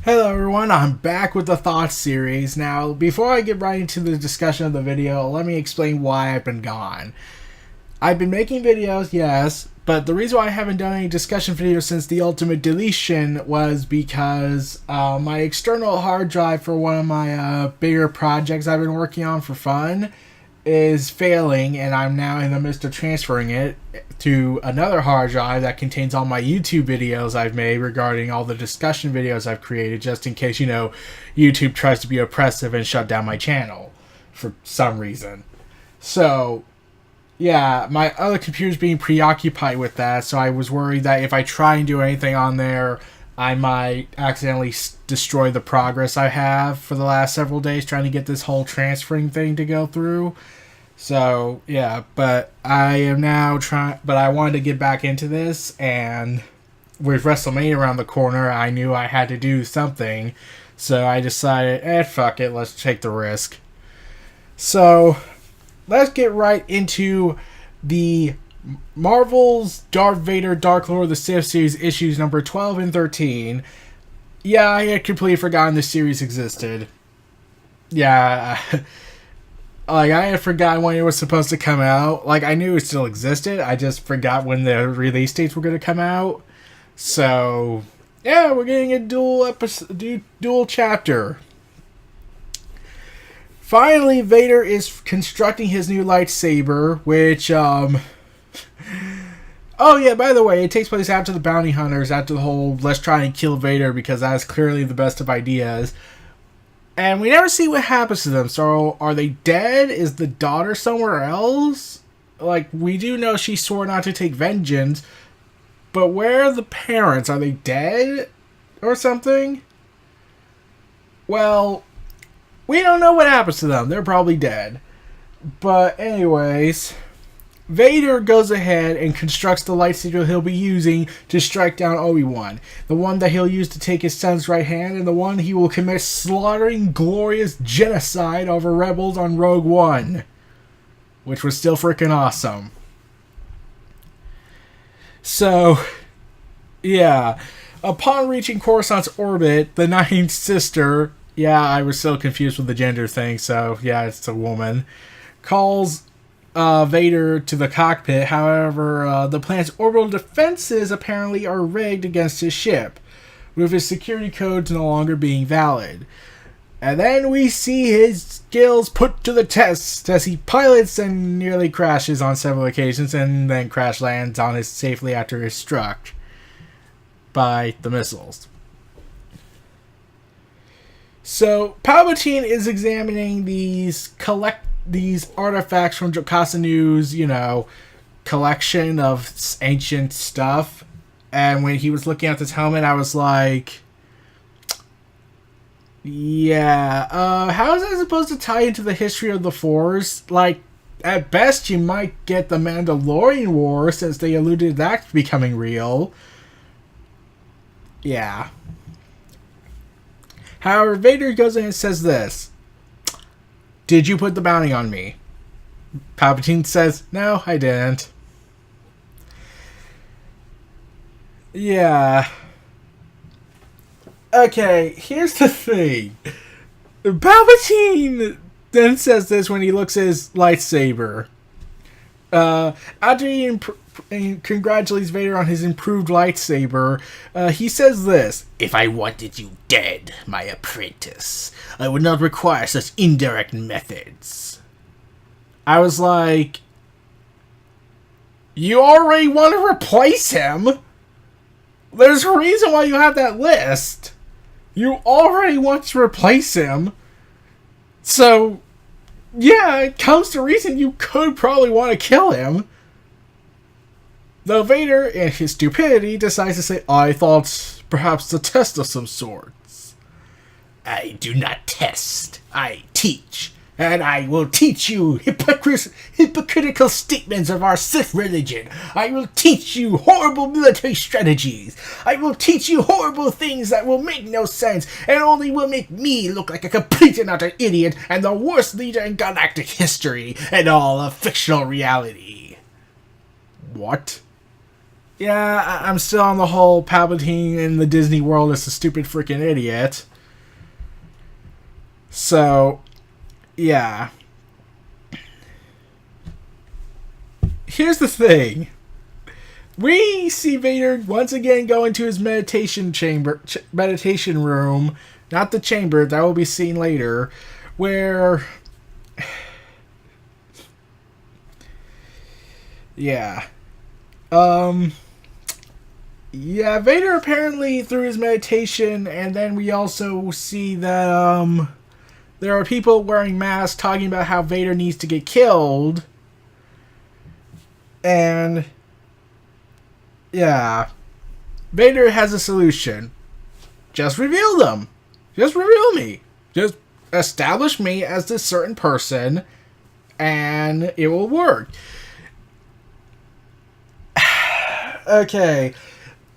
Hello everyone, I'm back with the Thoughts series. Now, before I get right into the discussion of the video, let me explain why I've been gone. I've been making videos, yes, but the reason why I haven't done any discussion videos since the ultimate deletion was because my external hard drive for one of my bigger projects I've been working on for fun is failing, and I'm now in the midst of transferring it to another hard drive that contains all my YouTube videos I've made regarding all the discussion videos I've created, just in case, YouTube tries to be oppressive and shut down my channel for some reason. So, yeah, my other computer's being preoccupied with that, so I was worried that if I try and do anything on there, I might accidentally destroy the progress I have for the last several days trying to get this whole transferring thing to go through. So, yeah, but I am now but I wanted to get back into this, and with WrestleMania around the corner, I knew I had to do something, so I decided, fuck it, let's take the risk. So, let's get right into the Marvel's Darth Vader Dark Lord of the Sith series issues number 12 and 13. Yeah, I had completely forgotten this series existed. Yeah, I had forgotten when it was supposed to come out. I knew it still existed, I just forgot when the release dates were going to come out. So, yeah, we're getting a dual chapter. Finally, Vader is constructing his new lightsaber, which, oh yeah, by the way, it takes place after the bounty hunters, after the whole let's try and kill Vader because that's clearly the best of ideas. And we never see what happens to them, so are they dead? Is the daughter somewhere else? We do know she swore not to take vengeance, but where are the parents? Are they dead? Or something? Well, we don't know what happens to them. They're probably dead. But anyways, Vader goes ahead and constructs the lightsaber he'll be using to strike down Obi-Wan. The one that he'll use to take his son's right hand, and the one he will commit slaughtering glorious genocide over rebels on Rogue One. Which was still freaking awesome. So, yeah. Upon reaching Coruscant's orbit, the Ninth Sister, yeah, I was so confused with the gender thing, so yeah, it's a woman, calls Vader to the cockpit. However, the planet's orbital defenses apparently are rigged against his ship, with his security codes no longer being valid. And then we see his skills put to the test as he pilots and nearly crashes on several occasions, and then crash lands on it safely after he's struck by the missiles. So, Palpatine is examining these artifacts from Jocasanu's, collection of ancient stuff. And when he was looking at this helmet, I was like, yeah, how is that supposed to tie into the history of the Force? At best, you might get the Mandalorian War, since they alluded to that becoming real. Yeah. However, Vader goes in and says this: "Did you put the bounty on me?" Palpatine says, "No, I didn't." Yeah. Okay, here's the thing. Palpatine then says this when he looks at his lightsaber. After he congratulates Vader on his improved lightsaber, he says this: "If I wanted you dead, my apprentice, I would not require such indirect methods." I was like, you already want to replace him? There's a reason why you have that list. You already want to replace him. So, yeah, it comes to reason you could probably want to kill him. Though Vader, in his stupidity, decides to say, "I thought perhaps a test of some sorts." "I do not test, I teach. And I will teach you hypocritical statements of our Sith religion. I will teach you horrible military strategies. I will teach you horrible things that will make no sense and only will make me look like a complete and utter idiot and the worst leader in galactic history and all of fictional reality." What? Yeah, I'm still on the whole Palpatine in the Disney world is a stupid freaking idiot. So, yeah. Here's the thing. We see Vader once again go into his meditation room. Not the chamber, that will be seen later. Where... Yeah. Yeah, Vader apparently through his meditation, and then we also see that, there are people wearing masks talking about how Vader needs to get killed. And, yeah. Vader has a solution. Just reveal them. Just reveal me. Just establish me as this certain person, and it will work. Okay.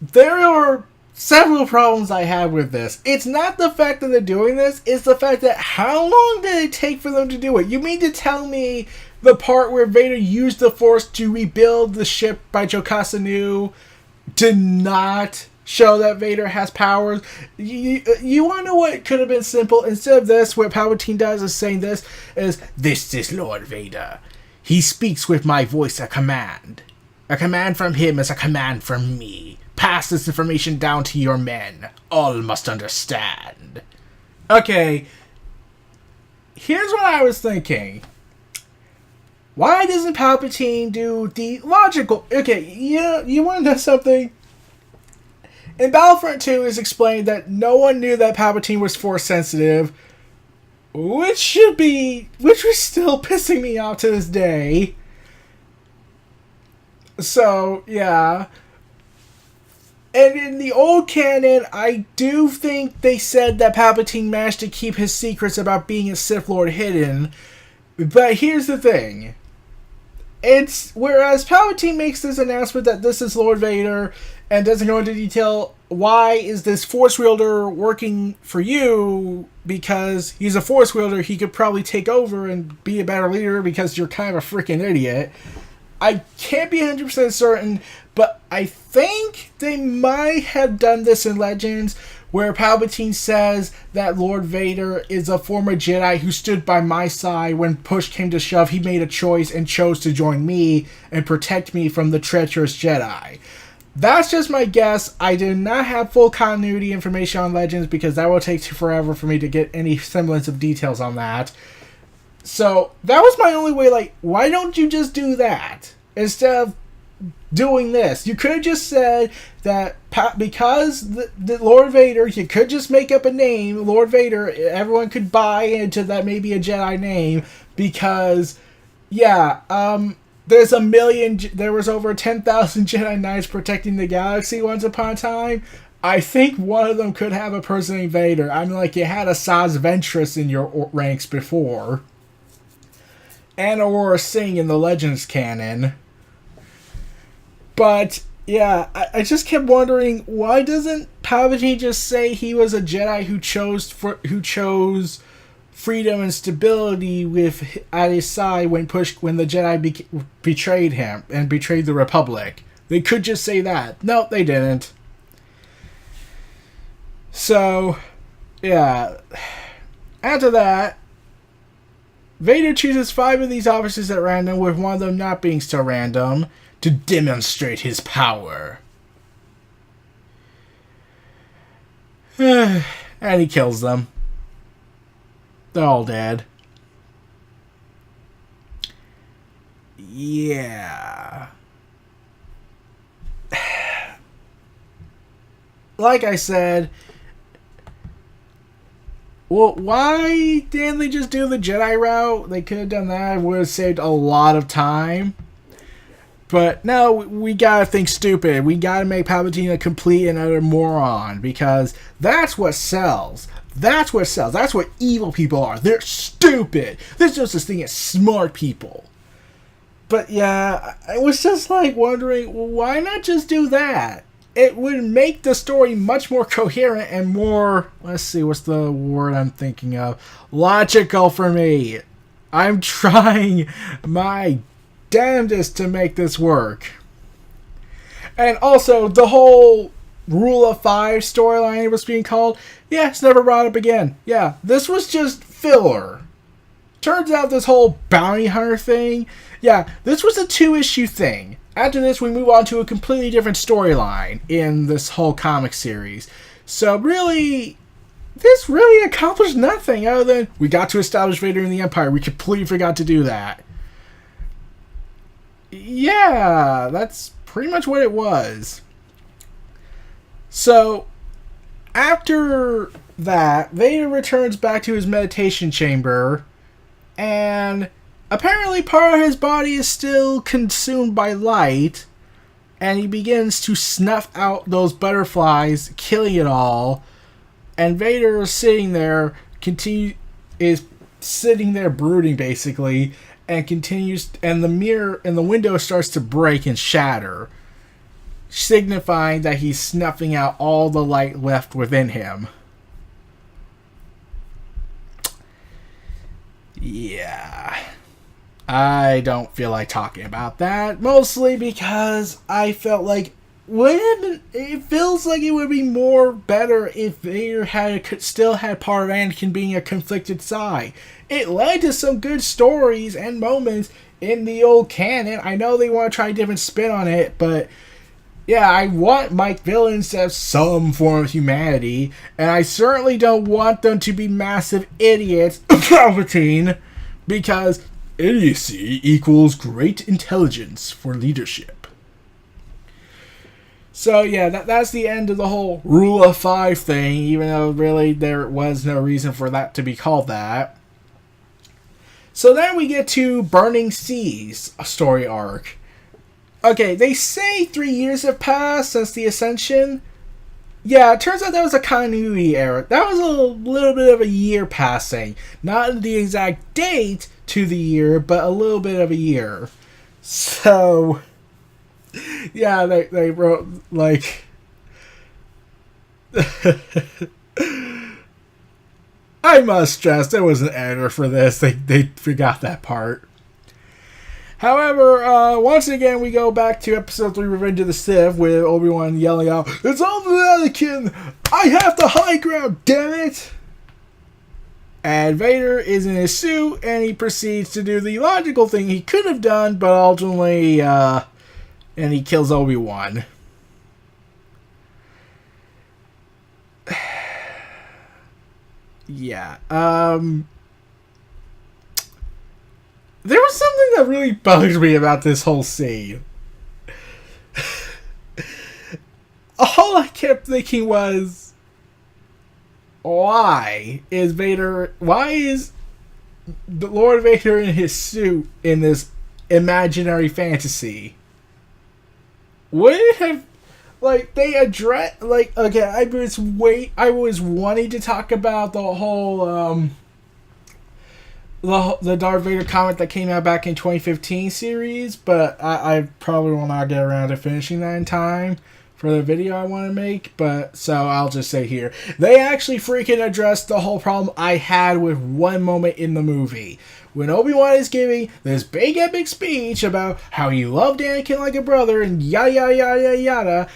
There are several problems I have with this. It's not the fact that they're doing this, it's the fact that how long did it take for them to do it? You mean to tell me the part where Vader used the Force to rebuild the ship by Jocasta Nu did not show that Vader has powers? You want to know what could have been simple? Instead of this, what Palpatine does is saying this is Lord Vader. He speaks with my voice a command. A command from him is a command from me. Pass this information down to your men. All must understand. Okay. Here's what I was thinking. Why doesn't Palpatine do the logical... Okay, you want to know something? In Battlefront 2, it's explained that no one knew that Palpatine was Force sensitive, which was still pissing me off to this day. So, yeah. And in the old canon, I do think they said that Palpatine managed to keep his secrets about being a Sith Lord hidden. But here's the thing. Whereas Palpatine makes this announcement that this is Lord Vader and doesn't go into detail why is this Force wielder working for you, because he's a Force wielder, he could probably take over and be a better leader because you're kind of a freaking idiot. I can't be 100% certain, but I think they might have done this in Legends, where Palpatine says that Lord Vader is a former Jedi who stood by my side when push came to shove. He made a choice and chose to join me and protect me from the treacherous Jedi. That's just my guess. I do not have full continuity information on Legends because that will take forever for me to get any semblance of details on that. So, that was my only way, like, why don't you just do that? Instead of doing this. You could have just said that because the Lord Vader, you could just make up a name, Lord Vader, everyone could buy into that maybe a Jedi name, because, yeah, there was over 10,000 Jedi Knights protecting the galaxy once upon a time. I think one of them could have a person named Vader. I mean, like, you had a Saz Ventress in your ranks before. And Aurora Singh in the Legends canon. But, yeah, I just kept wondering, why doesn't Palpatine just say he was a Jedi who chose freedom and stability at his side when the Jedi betrayed him and betrayed the Republic? They could just say that. No, they didn't. So, yeah. After that, Vader chooses 5 of these officers at random, with one of them not being so random, to demonstrate his power. And he kills them. They're all dead. Yeah. Like I said, well, why didn't they just do the Jedi route? They could have done that. It would have saved a lot of time. But no, we gotta think stupid. We gotta make Palpatine a complete and utter moron, because that's what sells. That's what sells. That's what evil people are. They're stupid. There's no such thing as smart people. But yeah, I was just like wondering, why not just do that? It would make the story much more coherent and more, let's see, what's the word I'm thinking of? Logical for me. I'm trying my damnedest to make this work. And also, the whole Rule of Five storyline it was being called, yeah, it's never brought up again. Yeah, this was just filler. Turns out this whole bounty hunter thing, yeah, this was a 2-issue thing. After this, we move on to a completely different storyline in this whole comic series. So really, this really accomplished nothing other than we got to establish Vader in the Empire. We completely forgot to do that. Yeah, that's pretty much what it was. So, after that, Vader returns back to his meditation chamber, and apparently part of his body is still consumed by light, and he begins to snuff out those butterflies, killing it all. And Vader is sitting there, is sitting there brooding basically, and continues, and the mirror and the window starts to break and shatter, signifying that he's snuffing out all the light left within him. Yeah. I don't feel like talking about that, mostly because I felt like it feels like it would be more better if Vader still had part of Anakin being a conflicted side. It led to some good stories and moments in the old canon. I know they want to try a different spin on it, but yeah, I want my villains to have some form of humanity, and I certainly don't want them to be massive idiots, Palpatine, because idiocy equals great intelligence for leadership. So yeah, that's the end of the whole Rule of Five thing, even though really there was no reason for that to be called that. So then we get to Burning Seas, a story arc. Okay, they say 3 years have passed since the Ascension. Yeah, it turns out that was a continuity error. That was a little bit of a year passing. Not the exact date to the year, but a little bit of a year. So, yeah, they wrote, like... I must stress, there was an editor for this. They forgot that part. However, once again, we go back to Episode 3, Revenge of the Sith, with Obi-Wan yelling out, "It's all the Anakin! I have the high ground, damn it!" And Vader is in his suit, and he proceeds to do the logical thing he could have done, but ultimately, and he kills Obi-Wan. Yeah, there was something that really bugged me about this whole scene. All I kept thinking was, why is the Lord Vader in his suit in this imaginary fantasy? Would it have, like, they address, like, okay, I was wanting to talk about the whole, the Darth Vader comic that came out back in 2015 series, but I probably will not get around to finishing that in time for the video I want to make, but so I'll just say here, they actually freaking addressed the whole problem I had with one moment in the movie. When Obi-Wan is giving this big epic speech about how he loved Anakin like a brother and yada yada yada yada,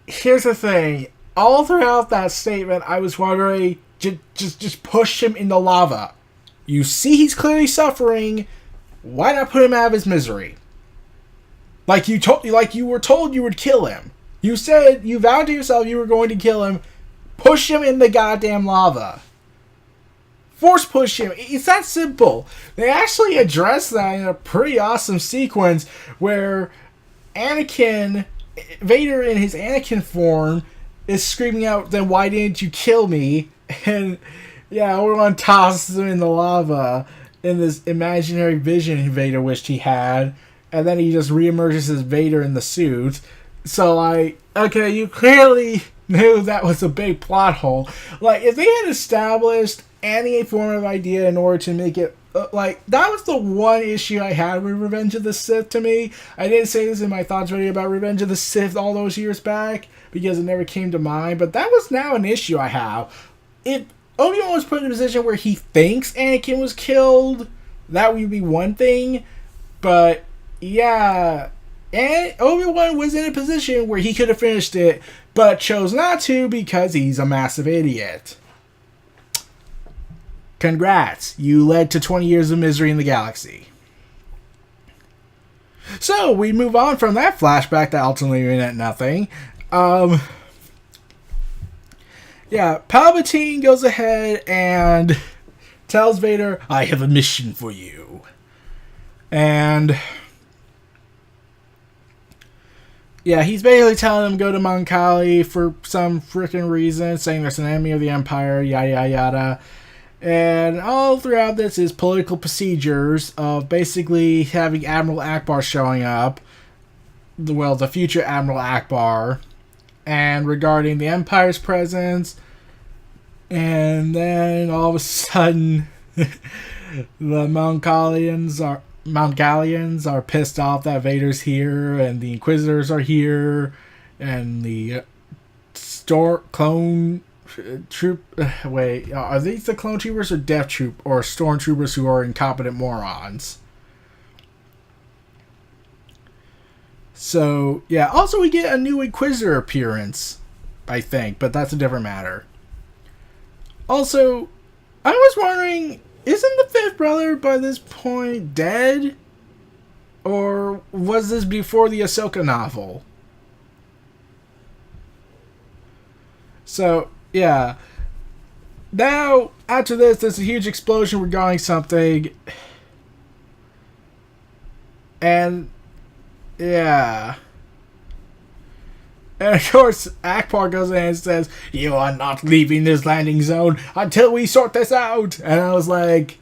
here's the thing, all throughout that statement I was wondering, just push him in the lava. You see he's clearly suffering. Why not put him out of his misery? Like you were told you would kill him. You said, you vowed to yourself you were going to kill him. Push him in the goddamn lava. Force push him. It's that simple. They actually address that in a pretty awesome sequence where Vader in his Anakin form is screaming out, "Then why didn't you kill me?" And yeah, Obi-Wan tosses him in the lava in this imaginary vision Vader wished he had, and then he just reemerges as Vader in the suit. So, like, okay, you clearly knew that was a big plot hole. Like, if they had established any form of idea in order to make it, like, that was the one issue I had with Revenge of the Sith to me. I didn't say this in my thoughts video about Revenge of the Sith all those years back, because it never came to mind, but that was now an issue I have. If Obi-Wan was put in a position where he thinks Anakin was killed, that would be one thing. But, yeah, And Obi-Wan was in a position where he could have finished it, but chose not to because he's a massive idiot. Congrats, you led to 20 years of misery in the galaxy. So, we move on from that flashback that ultimately meant nothing. Yeah, Palpatine goes ahead and tells Vader, I have a mission for you. And yeah, he's basically telling him go to Mount Kali for some freaking reason, saying there's an enemy of the Empire, yada yada yada. And all throughout this is political procedures of basically having Admiral Akbar showing up, the future Admiral Akbar, and regarding the Empire's presence. And then all of a sudden, the Mount Gallians are pissed off that Vader's here, and the Inquisitors are here, and the clone troop. Wait, are these the clone troopers or Death Troop or stormtroopers who are incompetent morons? So yeah. Also, we get a new Inquisitor appearance, I think, but that's a different matter. Also, I was wondering, isn't the fifth brother by this point dead? Or was this before the Ahsoka novel? So, yeah. Now, after this, there's a huge explosion regarding something. And, yeah. And of course, Akbar goes in and says, you are not leaving this landing zone until we sort this out. And I was like,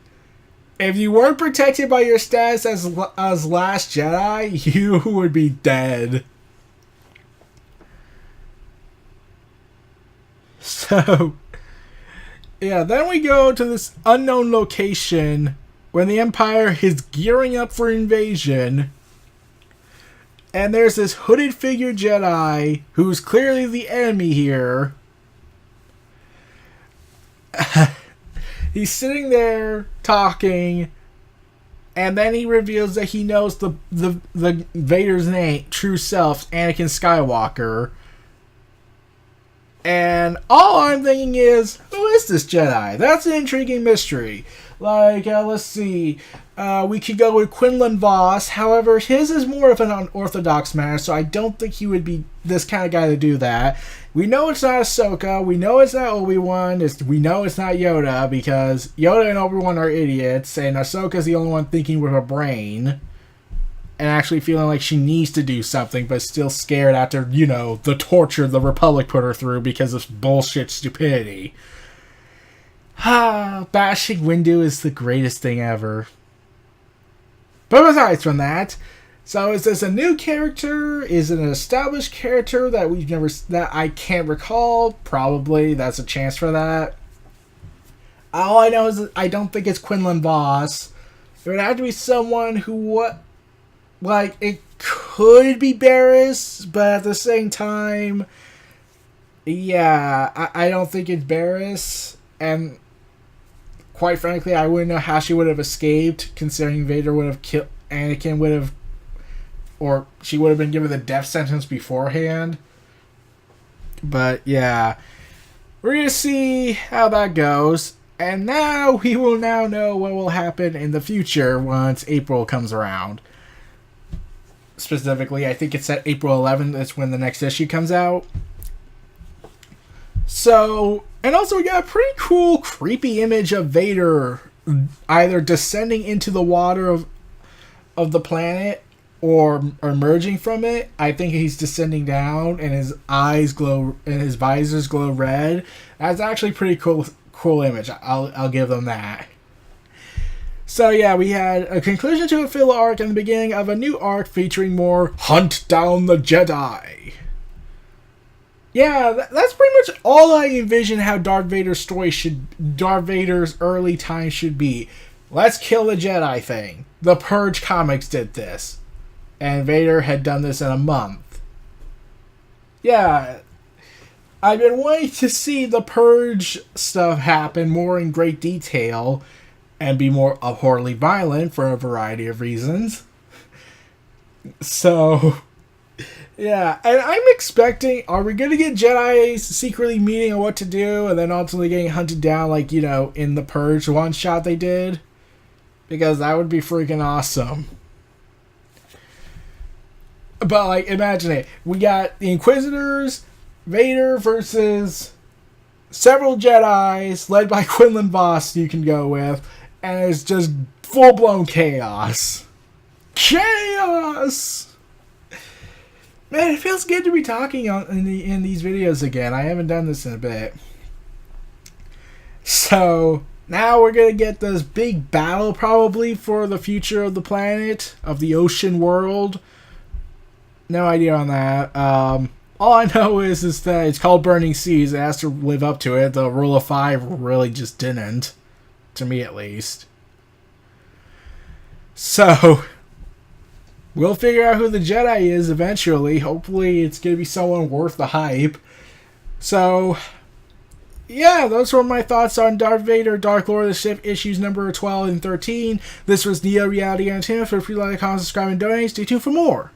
if you weren't protected by your status as Last Jedi, you would be dead. So, yeah, then we go to this unknown location when the Empire is gearing up for invasion. And there's this hooded figure Jedi who's clearly the enemy here. He's sitting there talking, and then he reveals that he knows the Vader's name, true self, Anakin Skywalker. And all I'm thinking is, who is this Jedi? That's an intriguing mystery. Like, let's see. We could go with Quinlan Voss. However, his is more of an unorthodox matter, so I don't think he would be this kind of guy to do that. We know it's not Ahsoka. We know it's not Obi-Wan. We know it's not Yoda, because Yoda and Obi-Wan are idiots, and Ahsoka's the only one thinking with her brain and actually feeling like she needs to do something, but still scared after, the torture the Republic put her through because of bullshit stupidity. Bashing Windu is the greatest thing ever. But besides from that, so is this a new character? Is it an established character that I can't recall? Probably. That's a chance for that. All I know is I don't think it's Quinlan Voss. It would have to be someone who it could be Barriss, but at the same time, yeah, I don't think it's Barriss. And quite frankly, I wouldn't know how she would have escaped, considering Vader would have killed Anakin, or she would have been given the death sentence beforehand. But yeah, we're going to see how that goes. And now we will know what will happen in the future once April comes around. Specifically, I think it's at April 11th. That's when the next issue comes out. So, and also we got a pretty cool, creepy image of Vader either descending into the water of the planet or emerging from it. I think he's descending down, and his eyes glow and his visors glow red. That's actually a pretty cool image. I'll give them that. So yeah, we had a conclusion to a filler arc and the beginning of a new arc featuring more Hunt Down the Jedi. Yeah, that's pretty much all I envision how Darth Vader's early time should be. Let's kill the Jedi thing. The Purge comics did this. And Vader had done this in a month. Yeah, I've been wanting to see the Purge stuff happen more in great detail and be more abhorrently violent for a variety of reasons. So, yeah, and I'm expecting, are we going to get Jedi secretly meeting on what to do and then ultimately getting hunted down like, you know, in the Purge one shot they did? Because that would be freaking awesome. But, like, imagine it. We got the Inquisitors, Vader versus several Jedis led by Quinlan Vos you can go with, and it's just full-blown chaos. Chaos! Man, it feels good to be talking in these videos again. I haven't done this in a bit. So, now we're going to get this big battle probably for the future of the planet, of the ocean world. No idea on that. All I know is that it's called Burning Seas. It has to live up to it. The Rule of 5 really just didn't. To me, at least. So, we'll figure out who the Jedi is eventually. Hopefully, it's going to be someone worth the hype. So, yeah, those were my thoughts on Darth Vader, Dark Lord of the Sith, issues number 12 and 13. This was Neo Reality Entertainment. Feel free to like, comment, subscribe, and donate. Stay tuned for more.